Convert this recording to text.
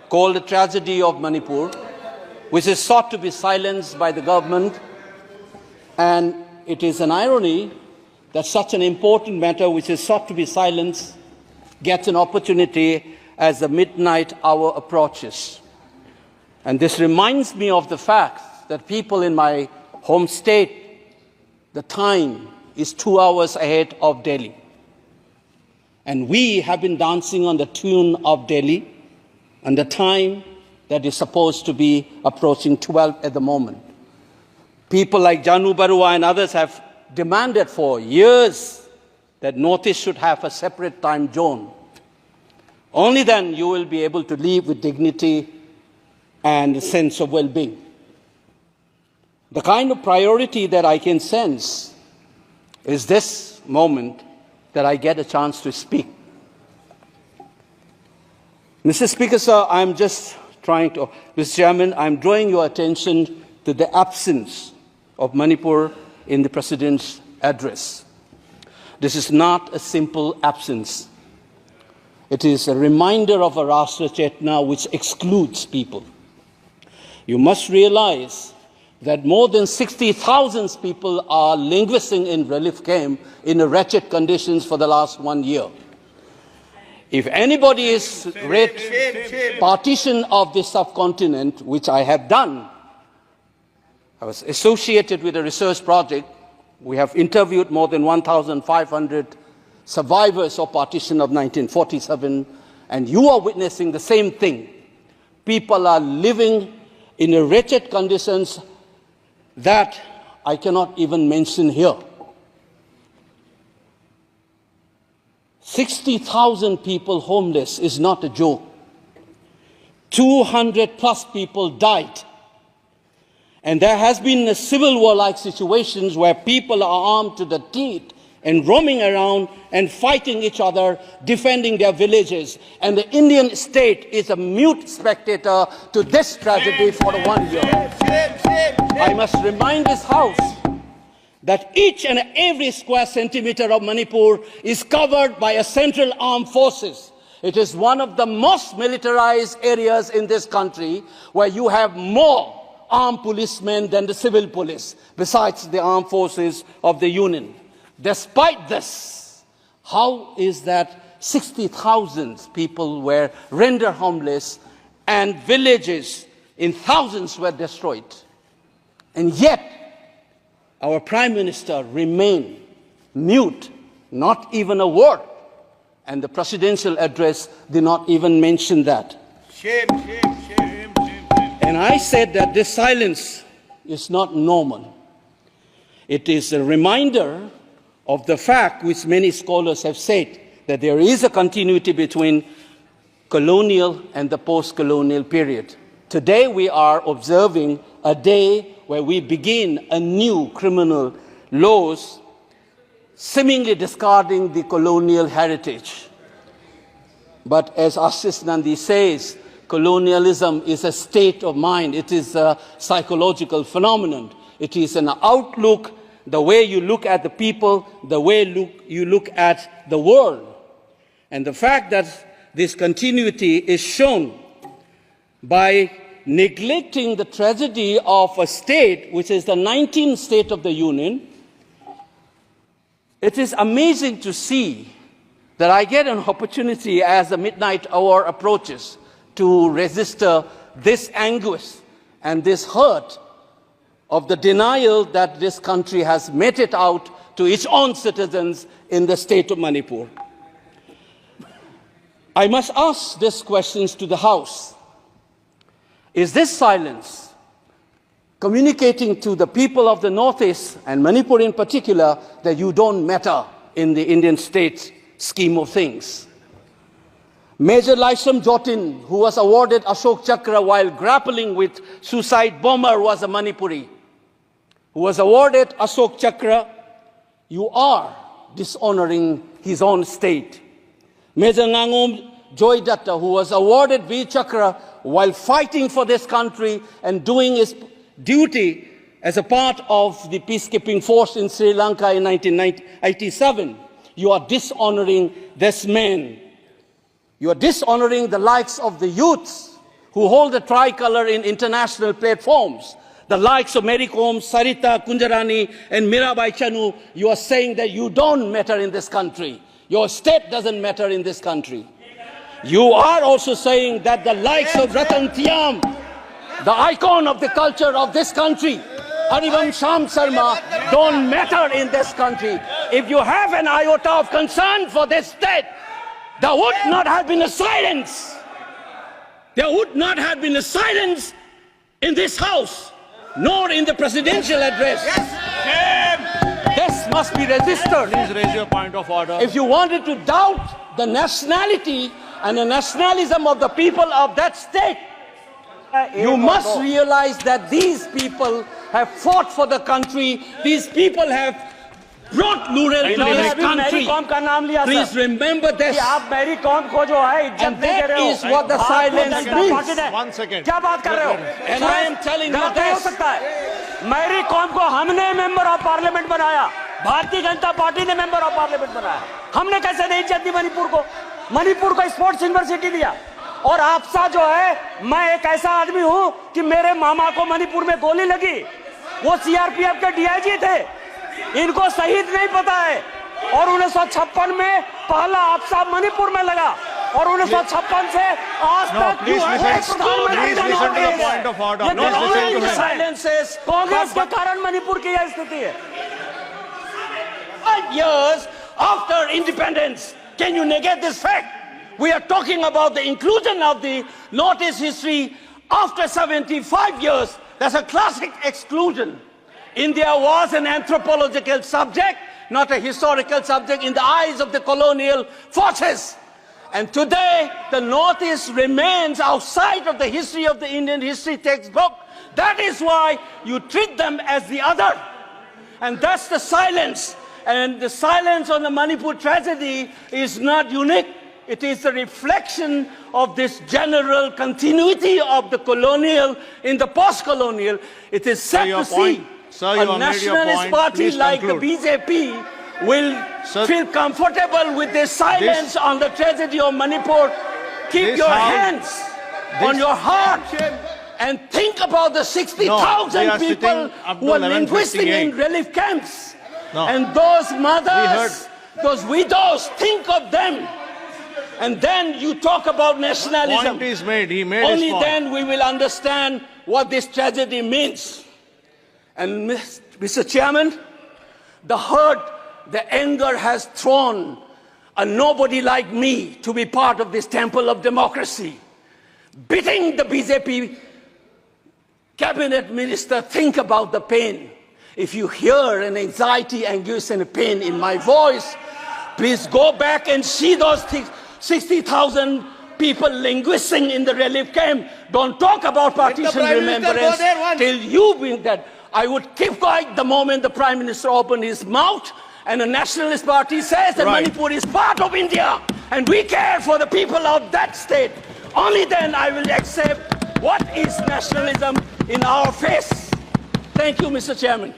called the tragedy of Manipur, which is sought to be silenced by the government. And it is an irony that such an important matter which is sought to be silenced gets an opportunity as the midnight hour approaches. And this reminds me of the fact that people in my home state, the time is 2 hours ahead of Delhi. And we have been dancing on the tune of Delhi and the time that is supposed to be approaching 12 at the moment. People like Janu Barua and others have demanded for years that Northeast should have a separate time zone. Only then you will be able to live with dignity and a sense of well-being. The kind of priority that I can sense is this moment that I get a chance to speak. Mr. Speaker, sir, Mr. Chairman, I'm drawing your attention to the absence of Manipur in the President's address. This is not a simple absence. It is a reminder of a Rashtra Chetna which excludes people. You must realize that more than 60,000 people are languishing in relief camp in wretched conditions for the last 1 year. If anybody is read partition of this subcontinent, which I have done, I was associated with a research project. We have interviewed more than 1,500 survivors of partition of 1947, and you are witnessing the same thing. People are living in wretched conditions that I cannot even mention here. 60,000 people homeless is not a joke. 200 plus people died. And there has been civil war-like situations where people are armed to the teeth and roaming around and fighting each other, defending their villages. And the Indian state is a mute spectator to this tragedy for 1 year. I must remind this House that each and every square centimeter of Manipur is covered by a central armed forces. It is one of the most militarized areas in this country where you have more armed policemen than the civil police, besides the armed forces of the Union. Despite this, how is that 60,000 people were rendered homeless and villages in thousands were destroyed? And yet, our Prime Minister remained mute, not even a word. And the presidential address did not even mention that. Shame, shame, shame, shame, shame. And I said that this silence is not normal. It is a reminder of the fact which many scholars have said, that there is a continuity between colonial and the post-colonial period. Today we are observing a day where we begin a new criminal laws, seemingly discarding the colonial heritage. But as Ashish Nandi says, colonialism is a state of mind. It is a psychological phenomenon. It is an outlook, the way you look at the people, the way you look at the world. And the fact that this continuity is shown by neglecting the tragedy of a state, which is the 19th state of the Union. It is amazing to see that I get an opportunity as the midnight hour approaches to register this anguish and this hurt of the denial that this country has meted out to its own citizens in the state of Manipur. I must ask these questions to the House. Is this silence communicating to the people of the Northeast, and Manipur in particular, that you don't matter in the Indian state scheme of things? Major Laisam Jotin, who was awarded Ashok Chakra while grappling with suicide bomber, was a Manipuri, who was awarded Ashok Chakra. You are dishonoring his own state. Major Ngangum Joy Datta, who was awarded V Chakra while fighting for this country and doing his duty as a part of the peacekeeping force in Sri Lanka in 1987. You are dishonoring this man. You are dishonoring the likes of the youths who hold the tricolor in international platforms, the likes of Mary Kom, Sarita Kunjarani, and Mirabai Chanu, you are saying that you don't matter in this country. Your state doesn't matter in this country. You are also saying that the likes of Ratan Tiam, the icon of the culture of this country, Harivam Sham Sharma, don't matter in this country. If you have an iota of concern for this state, there would not have been a silence. There would not have been a silence in this house, nor in the presidential address. This must be registered. Please raise your point of order. If you wanted to doubt the nationality and the nationalism of the people of that state, you must realize that these people have fought for the country. These people have brought Lural to this country. Please remember this. And that is what the silence means. 1 second. And I am telling you this. Mary Kom को हमने member of parliament बनाया, Bharatiya Janata party ने member of parliament बनाया। हमने कैसे नहीं इज्जत दी मणिपुर को? मणिपुर को स्पोर्ट्स यूनिवर्सिटी दिया। और आपसा जो है, मैं एक ऐसा आदमी हूं कि मेरे मामा को मणिपुर में गोली लगी, वो सीआरपीएफ के डीआईजी थे, इनको शहीद नहीं पता है। और 1956 में पहला आपसा मणिपुर में लगा, और 1956 से आज तक कांग्रेस के कारण मणिपुर की यह स्थिति है। 5 years after independence, can you negate this fact? We are talking about the inclusion of the Northeast history after 75 years. That's a classic exclusion. India was an anthropological subject, not a historical subject in the eyes of the colonial forces. And today, the Northeast remains outside of the history of the Indian history textbook. That is why you treat them as the other. And that's the silence. And the silence on the Manipur tragedy is not unique. It is a reflection of this general continuity of the colonial in the post-colonial. It is sad to see a nationalist party like the BJP will feel comfortable with this silence on the tragedy of Manipur. Keep your hands on your heart and think about the 60,000 people who are linguistic in relief camps. And those mothers, those widows, think of them. And then you talk about nationalism. Point is made. He made Only his point. then we will understand what this tragedy means. And Mr. Chairman, the hurt, the anger has thrown a nobody like me to be part of this temple of democracy. Beating the BJP cabinet minister, think about the pain. If you hear an anxiety, anguish and pain in my voice, please go back and see those 60,000 people linguisting in the relief camp. Don't talk about partition remembrance till you bring that. I would keep quiet the moment the Prime Minister opened his mouth and a nationalist party says that Manipur is part of India and we care for the people of that state. Only then I will accept what is nationalism in our face. Thank you, Mr. Chairman.